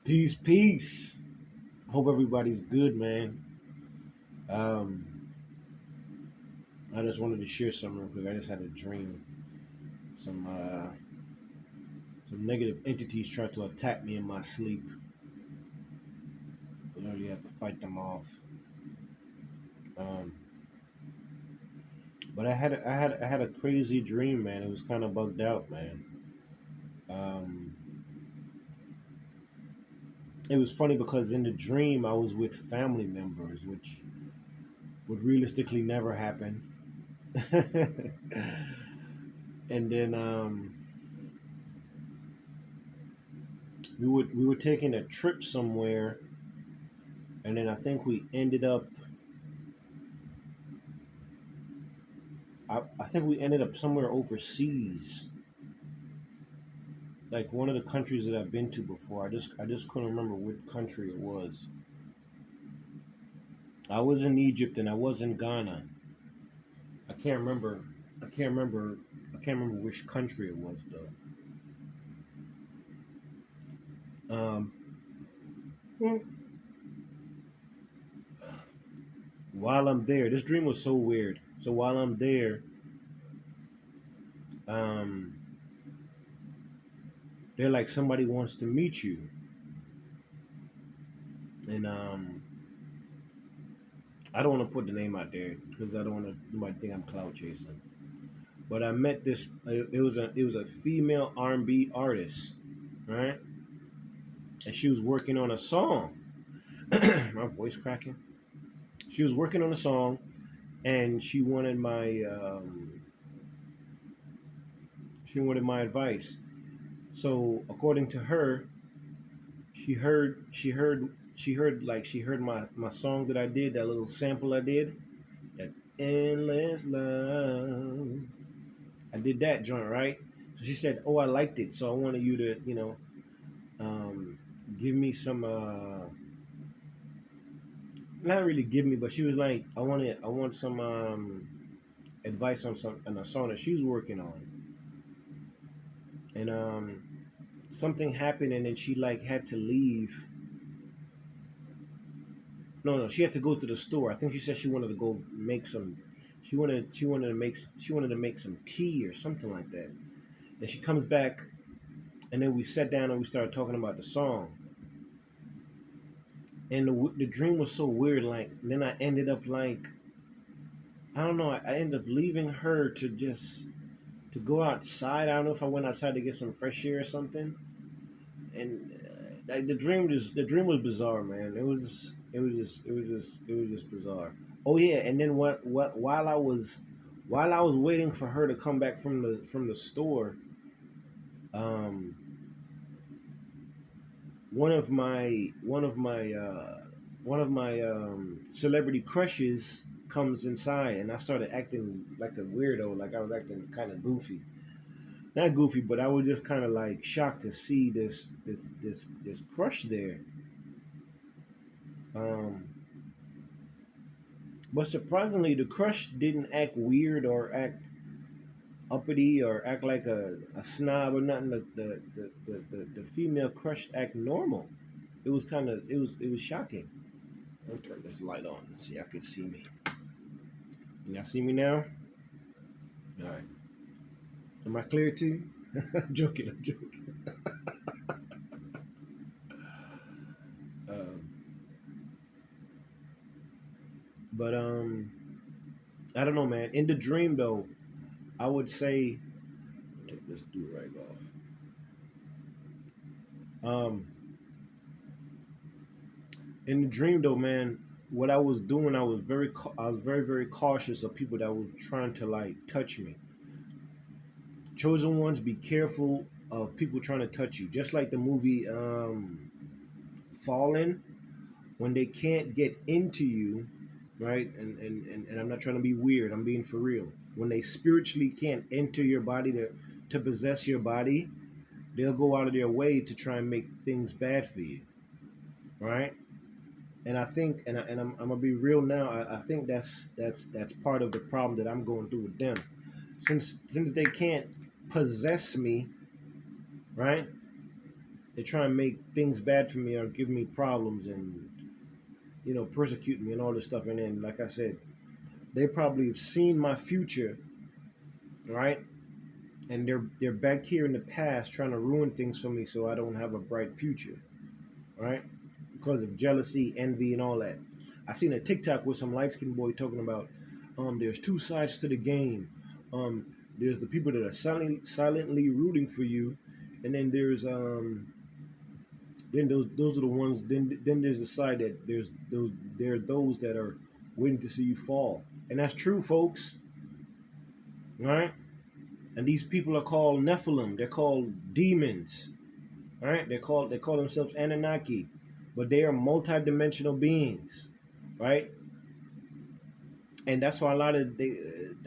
Peace, peace. Hope everybody's good, man. Um, I just wanted to share something real quick. I just had a dream. Some uh, some negative entities tried to attack me in my sleep. I literally had to fight them off. Um, but I had a crazy dream, man. It was kind of bugged out, man. Um, it was funny because in the dream I was with family members, which would realistically never happen. And then we were taking a trip somewhere, and then I think we ended up. I think we ended up somewhere overseas, like one of the countries that I've been to before. I just couldn't remember what country it was. I was in Egypt and I was in Ghana. I can't remember. I can't remember. I can't remember which country it was though. While I'm there, this dream was so weird. So while I'm there, um, they're like somebody wants to meet you, and I don't want to put the name out there because I don't want nobody think I'm clout chasing. But I met this. It was a female R&B artist, right? And she was working on a song. My voice cracking. She was working on a song, and she wanted my advice. So according to her, she heard my song that I did, that little sample I did, that endless love. I did that joint, right? So she said, "Oh, I liked it. So I wanted you to, um, give me some, not really give me, but she was like, I want some advice on a song that she's working on, and something happened, and then she like had to leave. No, no, she had to go to the store. I think she said she wanted to go make some. She wanted to make some tea or something like that. And she comes back, and then we sat down and we started talking about the song. And the dream was so weird. Like then I ended up like, I don't know. I ended up leaving her to go outside. I don't know if I went outside to get some fresh air or something. And like the dream was bizarre, man. It was just bizarre. Oh yeah, and then what while I was waiting for her to come back from the store, um, one of my one of my one of my celebrity crushes comes inside, and I started acting like a weirdo, like I was acting kind of goofy. Not goofy, but I was just kind of like shocked to see this crush there. Um, but surprisingly, the crush didn't act weird or act uppity or act like a snob or nothing. The female crush act normal. It was shocking. Let me turn this light on and see I can see me. Can y'all see me now? All right. Am I clear too? I'm joking. I'm joking. Um, but I don't know, man. In the dream though, I would say take this do rag off. In the dream though, man, what I was doing, I was very very cautious of people that were trying to like touch me. Chosen ones, be careful of people trying to touch you. Just like the movie Fallen, when they can't get into you, right? And I'm not trying to be weird. I'm being for real. When they spiritually can't enter your body to possess your body, they'll go out of their way to try and make things bad for you, right? And I think, I'm gonna be real now. I think that's part of the problem that I'm going through with them. Since they can't possess me, right? They try and make things bad for me or give me problems and persecute me and all this stuff. And then, like I said, they probably have seen my future, right? And they're back here in the past trying to ruin things for me so I don't have a bright future, right? Because of jealousy, envy, and all that. I seen a TikTok with some light skinned boy talking about there's two sides to the game. Um, there's the people that are silently rooting for you, and then those are the ones. Then there's the side that there are those that are waiting to see you fall, and that's true, folks. Right? And these people are called Nephilim. They're called demons. All right? They call themselves Anunnaki, but they are multidimensional beings, right? And that's why a lot of they.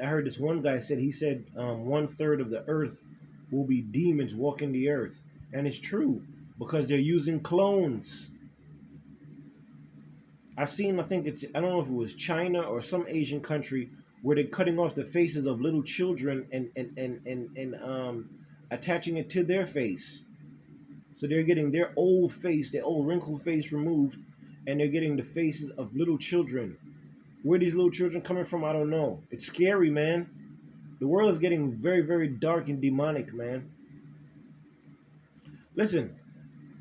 I heard this one guy said he said 1/3 of the earth will be demons walking the earth, and it's true because they're using clones. I think I don't know if it was China or some Asian country where they're cutting off the faces of little children and attaching it to their face. So they're getting their old face, their old wrinkled face removed, and they're getting the faces of little children. Where these little children coming from, I don't know. It's scary, man. The world is getting very, very dark and demonic, man. Listen,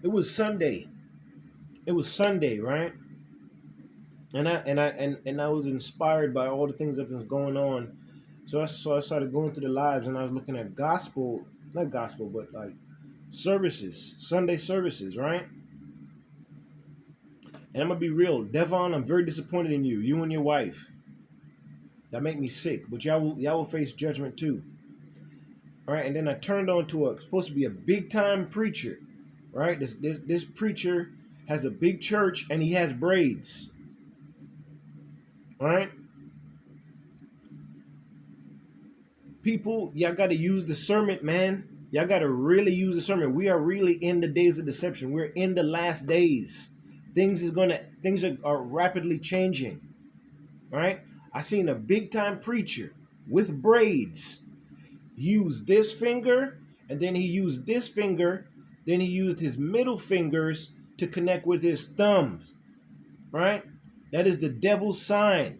it was Sunday. It was Sunday, right? And I was inspired by all the things that was going on. So I started going through the lives, and I was looking at gospel, not gospel, but like services, Sunday services, right? And I'm gonna be real, Devon. I'm very disappointed in you, you and your wife. That make me sick. But y'all will face judgment too. All right. And then I turned on to supposed to be a big time preacher, right? This preacher has a big church and he has braids. All right. People, y'all got to use discernment, man. Y'all got to really use discernment. We are really in the days of deception. We're in the last days. Things are rapidly changing. Right? I seen a big time preacher with braids use this finger, and then he used this finger, then he used his middle fingers to connect with his thumbs. Right? That is the devil's sign.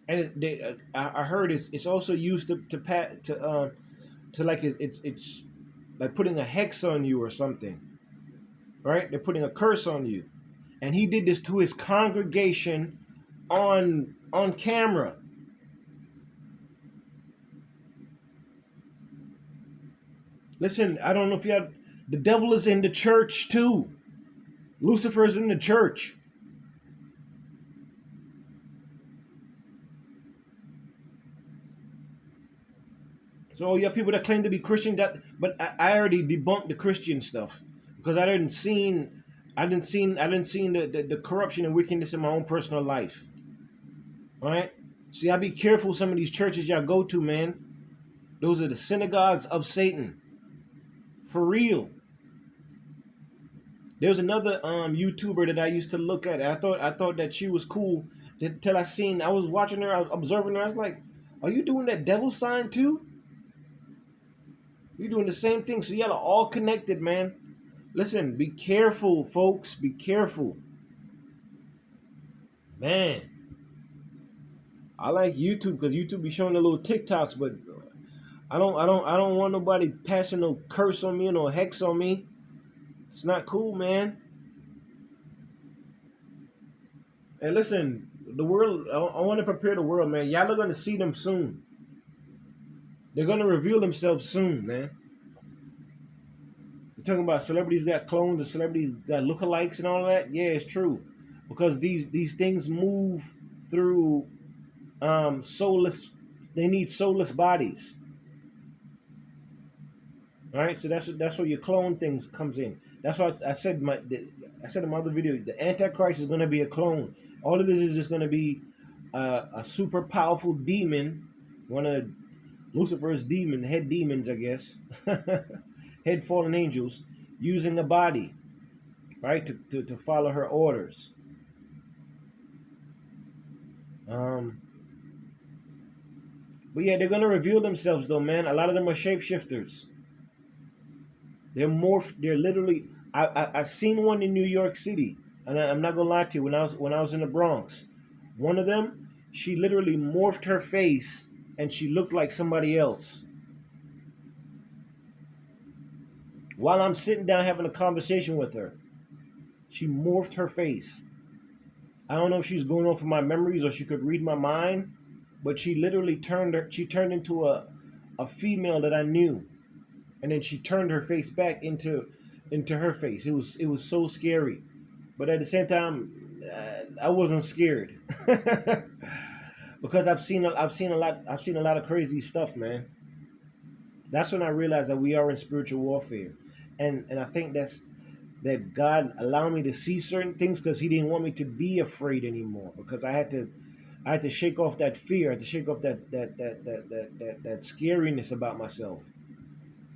And I heard it's also used to like it's like putting a hex on you or something, right? They're putting a curse on you, and he did this to his congregation on camera. Listen, I don't know if the devil is in the church too. Lucifer's in the church. So yeah, people that claim to be Christian, but I already debunked the Christian stuff because I didn't seen the corruption and wickedness in my own personal life. All right. See, I be careful some of these churches y'all go to, man. Those are the synagogues of Satan. For real. There was another YouTuber that I used to look at. I thought that she was cool until I was watching her, I was observing her. I was like, are you doing that devil sign too? You're doing the same thing. So y'all are all connected, man. Listen, be careful, folks. Be careful. Man. I like YouTube because YouTube be showing the little TikToks, but I don't want nobody passing no curse on me or no hex on me. It's not cool, man. And listen, the world, I want to prepare the world, man. Y'all are gonna see them soon. They're gonna reveal themselves soon, man. You're talking about celebrities got clones and celebrities got lookalikes and all that. Yeah, it's true, because these things move through soulless. They need soulless bodies. All right, so that's where your clone things comes in. That's why I said in my other video, the Antichrist is going to be a clone. All of this is just going to be a super powerful demon, one of Lucifer's head demons, I guess, head fallen angels, using a body, right, to follow her orders. But yeah, they're going to reveal themselves though, man. A lot of them are shapeshifters. They're morphed. They're literally. I seen one in New York City, and I'm not gonna lie to you. When I was in the Bronx, one of them, she literally morphed her face, and she looked like somebody else. While I'm sitting down having a conversation with her, she morphed her face. I don't know if she's going off of my memories or she could read my mind, but she literally turned her. She turned into a female that I knew, and then she turned her face back into her face. It was so scary, but at the same time, I wasn't scared because I've seen a lot of crazy stuff, man. That's when I realized that we are in spiritual warfare, and I think that God allowed me to see certain things because He didn't want me to be afraid anymore. Because I had to shake off that fear. I had to shake off that scariness about myself.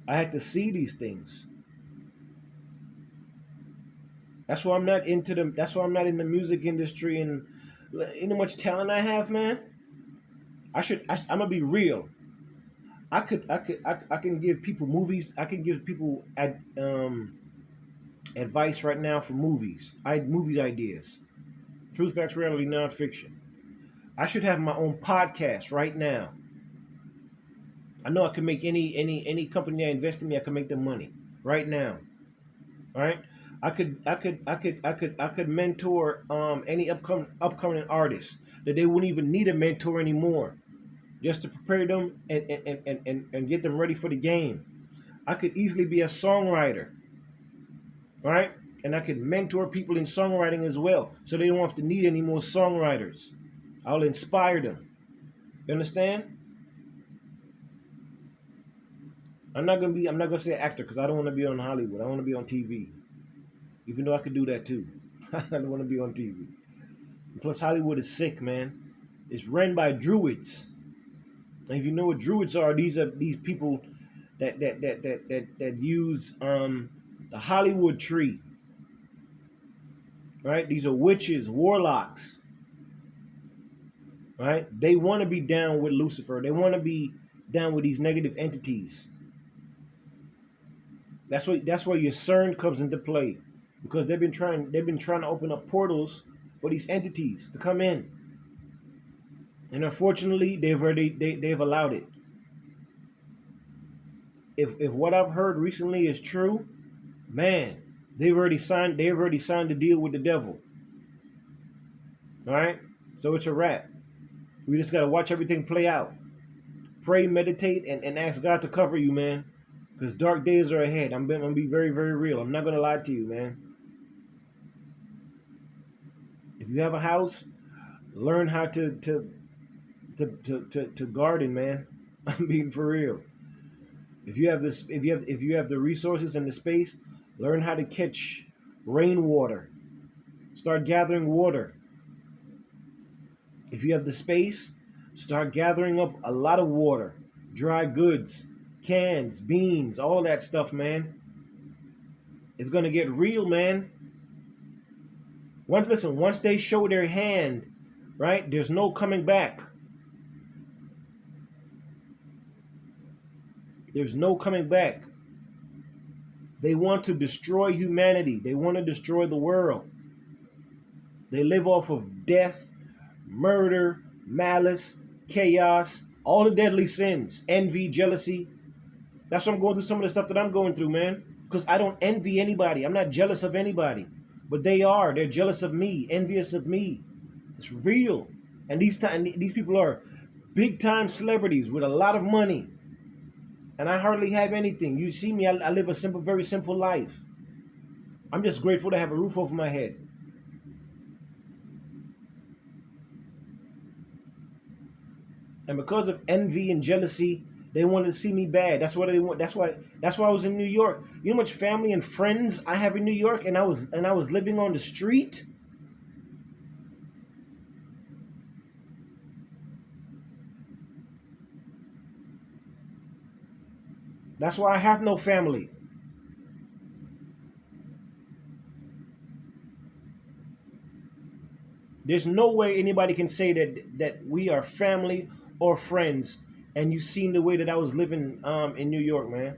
I had to see these things. That's why I'm not in the music industry, and you know how much talent I have, man. I'm gonna be real. I can give people movies. I can give people advice right now for movies. Movies ideas. Truth, facts, reality, nonfiction. I should have my own podcast right now. I know I can make any company that invest in me. I can make them money right now. All right. I could mentor any upcoming artists that they wouldn't even need a mentor anymore, just to prepare them and get them ready for the game. I could easily be a songwriter, right? And I could mentor people in songwriting as well, so they don't have to need any more songwriters. I'll inspire them. You understand? I'm not gonna say actor because I don't want to be on Hollywood. I want to be on TV, even though I could do that too. I don't want to be on TV. Plus, Hollywood is sick, man. It's run by druids. And if you know what druids are, these are these people that use the Hollywood tree, right? These are witches, warlocks, right? They want to be down with Lucifer. They want to be down with these negative entities. That's where your CERN comes into play, because they've been trying to open up portals for these entities to come in, and unfortunately they've allowed it. If what I've heard recently is true, man, they've already signed the deal with the devil. All right, so it's a wrap. We just gotta watch everything play out. Pray, meditate, and ask God to cover you, man. Because dark days are ahead. I'm gonna be very, very real. I'm not gonna lie to you, man. If you have a house, learn how to garden, man. I'm being for real. If you have the resources and the space, learn how to catch rainwater. Start gathering water. If you have the space, start gathering up a lot of water, dry goods, cans, beans, all that stuff, man. It's gonna get real, man. Once they show their hand, right? There's no coming back. There's no coming back. They want to destroy humanity. They want to destroy the world. They live off of death, murder, malice, chaos, all the deadly sins, envy, jealousy. That's why I'm going through some of the stuff that I'm going through, man. Because I don't envy anybody. I'm not jealous of anybody. But they are. They're jealous of me, envious of me. It's real. And these people are big time celebrities with a lot of money. And I hardly have anything. You see me, I live a simple, very simple life. I'm just grateful to have a roof over my head. And because of envy and jealousy, they wanted to see me bad. That's what they want. That's why I was in New York. You know how much family and friends I have in New York, and I was living on the street. That's why I have no family. There's no way anybody can say that we are family or friends. And you seen the way that I was living in New York, man.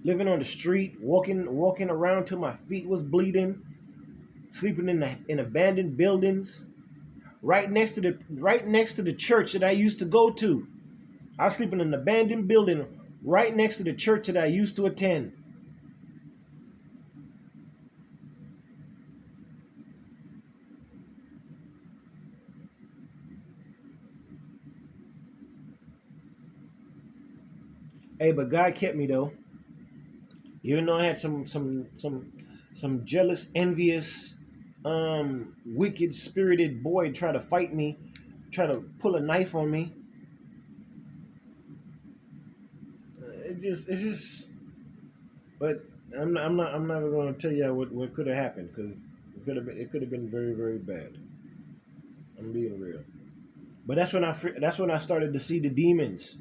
living on the street, walking around till my feet was bleeding, sleeping in abandoned buildings, right next to the church that I used to go to. I was sleeping in an abandoned building right next to the church that I used to attend. Hey, but God kept me though. Even though I had some jealous, envious, wicked spirited boy try to fight me, try to pull a knife on me. It's just. But I'm not going to tell you what could have happened because it could have been very very bad. I'm being real. But that's when I started to see the demons.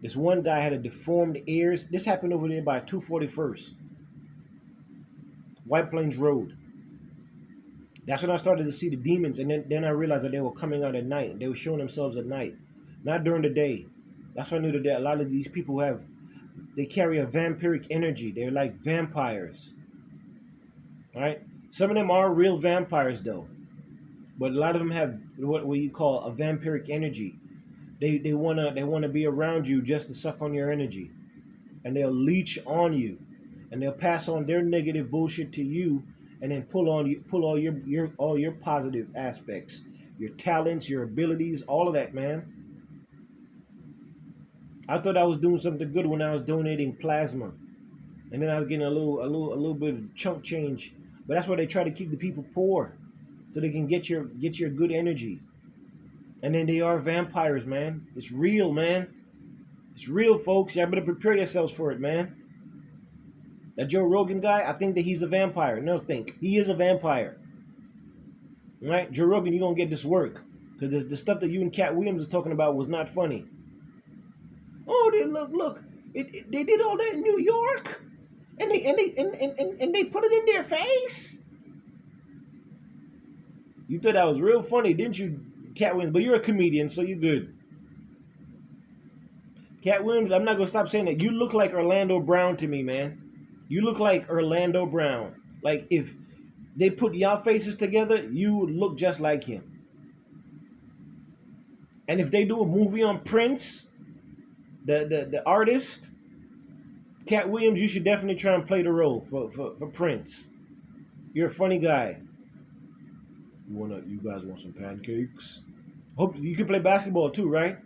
This one guy had a deformed ears. This happened over there by 241st White Plains Road. That's when I started to see the demons, and then I realized that they were coming out at night. They were showing themselves at night, not during the day. That's when I knew that a lot of these people they carry a vampiric energy. They're like vampires, right? Some of them are real vampires though, but a lot of them have what you call a vampiric energy. They wanna be around you just to suck on your energy, and they'll leech on you, and they'll pass on their negative bullshit to you, and then pull all your positive aspects, your talents, your abilities, all of that, man. I thought I was doing something good when I was donating plasma, and then I was getting a little bit of chunk change. But that's why they try to keep the people poor, so they can get your good energy. And then they are vampires, man. It's real, man. It's real, folks. Y'all better prepare yourselves for it, man. That Joe Rogan guy, I think that he's a vampire. No, think he is a vampire. Right, Joe Rogan, you gonna get this work because the stuff that you and Cat Williams is talking about was not funny. Oh, look. They did all that in New York, and they put it in their face. You thought that was real funny, didn't you, Cat Williams? But you're a comedian, so you're good. Cat Williams, I'm not gonna stop saying that. You look like Orlando Brown to me, man. You look like Orlando Brown. Like if they put y'all faces together, you look just like him. And if they do a movie on Prince, the artist, Cat Williams, you should definitely try and play the role for Prince. You're a funny guy. You guys want some pancakes? Hope you can play basketball too, right?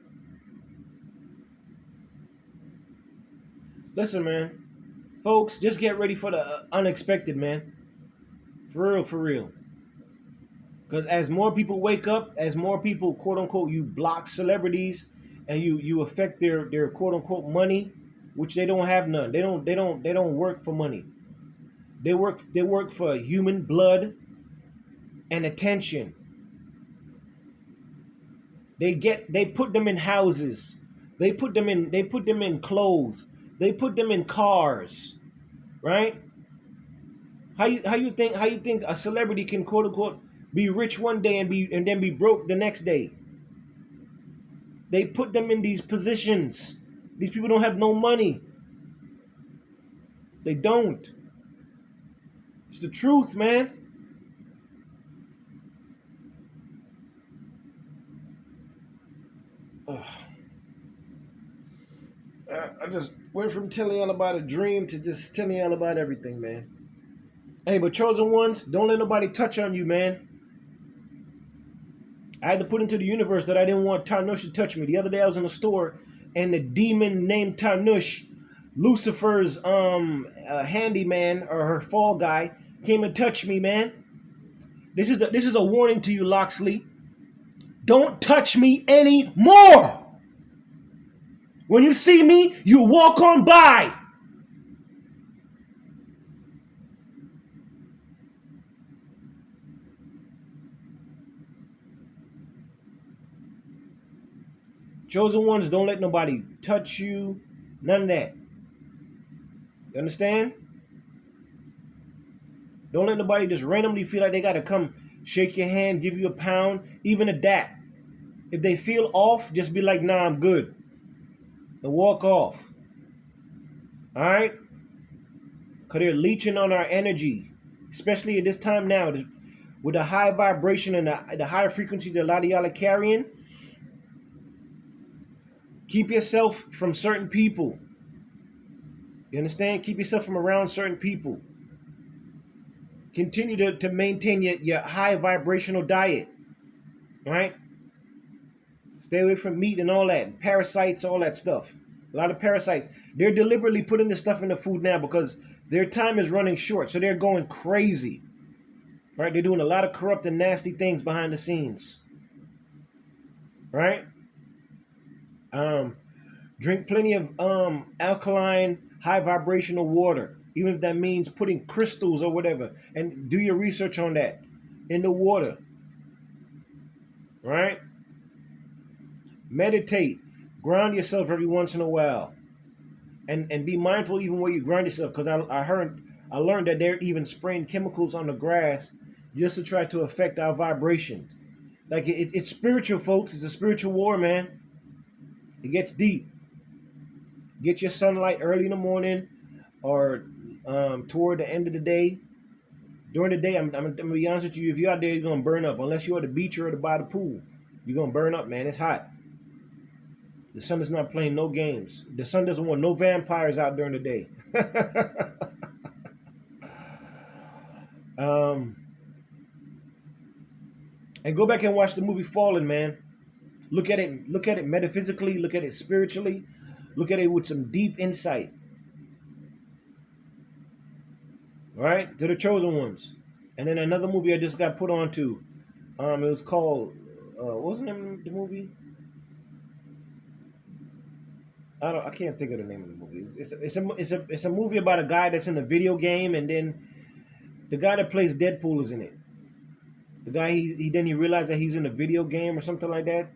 Listen, man. Folks, just get ready for the unexpected, man. For real, for real. Because as more people wake up, as more people, quote unquote, you block celebrities and you affect their quote unquote money, which they don't have none. They don't work for money. They work for human blood and attention. They put them in houses. They put them in clothes. They put them in cars. Right? How you think a celebrity can quote unquote be rich one day and then be broke the next day? They put them in these positions. These people don't have no money. They don't. It's the truth, man. Ugh. I just went from telling y'all about a dream to just telling y'all about everything, man. Hey, but chosen ones, don't let nobody touch on you, man. I had to put into the universe that I didn't want Tarnush to touch me. The other day I was in a store and the demon named Tarnush, Lucifer's handyman or her fall guy, came and touched me, man. This is a warning to you, Loxley. Don't touch me anymore. When you see me, you walk on by. Chosen ones, don't let nobody touch you. None of that. You understand? Don't let nobody just randomly feel like they got to come shake your hand, give you a pound, even a dap. If they feel off, just be like, nah, I'm good. And walk off. All right, because they're leeching on our energy, especially at this time now with the high vibration and the higher frequency that a lot of y'all are carrying. Keep yourself from certain people. You understand? Keep yourself from around certain people. Continue to maintain your high vibrational diet. All right? Stay away from meat and all that. Parasites, all that stuff. A lot of parasites. They're deliberately putting this stuff in the food now because their time is running short. So they're going crazy. Right? They're doing a lot of corrupt and nasty things behind the scenes. Right? Drink plenty of alkaline, high vibrational water, even if that means putting crystals or whatever. And do your research on that in the water. Right? Meditate. Ground yourself every once in a while. And be mindful even where you ground yourself, because I learned that they're even spraying chemicals on the grass just to try to affect our vibrations. Like it's spiritual, folks. It's a spiritual war, man. It gets deep. Get your sunlight early in the morning or toward the end of the day. During the day, I'm going to be honest with you, if you're out there, you're going to burn up. Unless you're at the beach or by the pool, you're going to burn up, man. It's hot. The sun is not playing no games. The sun doesn't want no vampires out during the day. And go back and watch the movie Fallen, man. Look at it metaphysically, look at it spiritually, look at it with some deep insight. All right, to the chosen ones. And then another movie I just got put on to. It was called what was the name of the movie? I can't think of the name of the movie. It's a movie about a guy that's in a video game, and then the guy that plays Deadpool is in it. The guy he realized that he's in a video game or something like that.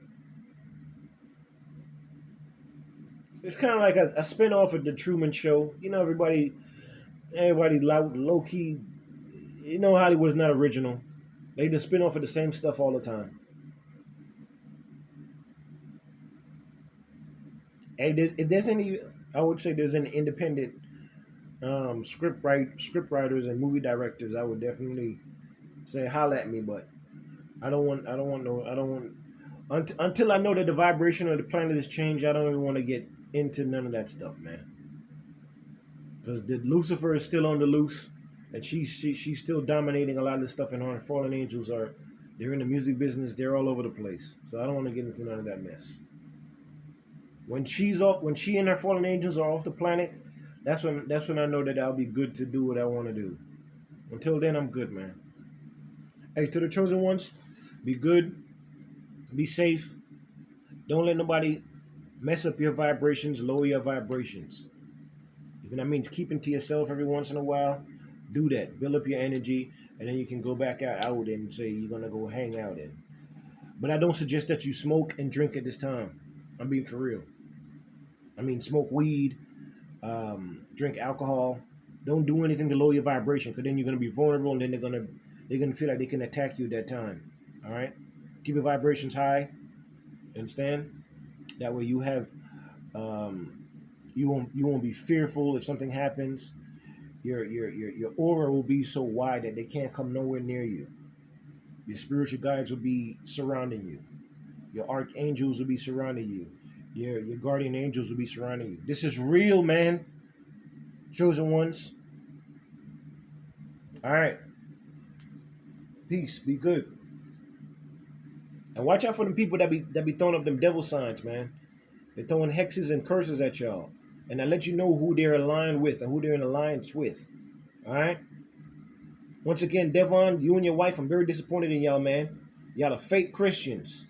It's kind of like a spin-off of the Truman Show. You know, everybody low key. You know, Hollywood's not original. They just spin off of the same stuff all the time. And if there's any, I would say there's any independent script writers and movie directors, I would definitely say holla at me. But until I know that the vibration of the planet has changed. I don't even want to get into none of that stuff, man. Because the Lucifer is still on the loose, and she's still dominating a lot of the stuff. And her fallen angels they're in the music business. They're all over the place. So I don't want to get into none of that mess. When she and her fallen angels are off the planet, that's when I know that I'll be good to do what I want to do. Until then, I'm good, man. Hey, to the chosen ones, be good, be safe. Don't let nobody mess up your vibrations, lower your vibrations. Even that means keeping to yourself every once in a while. Do that. Build up your energy, and then you can go back out and say you're gonna go hang out in. But I don't suggest that you smoke and drink at this time. I'm being for real. I mean, smoke weed, drink alcohol. Don't do anything to lower your vibration, because then you're gonna be vulnerable, and then they're gonna feel like they can attack you at that time. All right. Keep your vibrations high. Understand? That way you have you won't be fearful if something happens. Your aura will be so wide that they can't come nowhere near you. Your spiritual guides will be surrounding you. Your archangels will be surrounding you. Your guardian angels will be surrounding you. This is real, man. Chosen ones. All right. Peace. Be good. And watch out for them people that be throwing up them devil signs, man. They're throwing hexes and curses at y'all. And I let you know who they're aligned with and who they're in alliance with. All right? Once again, Devon, you and your wife, I'm very disappointed in y'all, man. Y'all are fake Christians.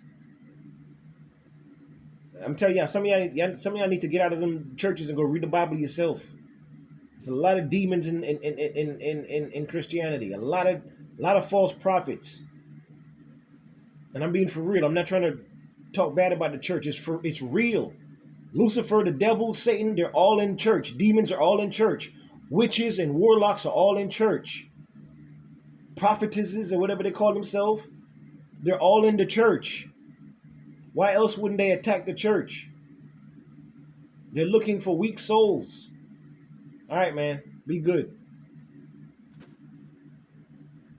I'm telling y'all, some of y'all need to get out of them churches and go read the Bible yourself. There's a lot of demons in Christianity. A lot of false prophets. And I'm being for real. I'm not trying to talk bad about the church. It's real. Lucifer, the devil, Satan, they're all in church. Demons are all in church. Witches and warlocks are all in church. Prophetesses or whatever they call themselves, they're all in the church. Why else wouldn't they attack the church? They're looking for weak souls. All right, man. Be good.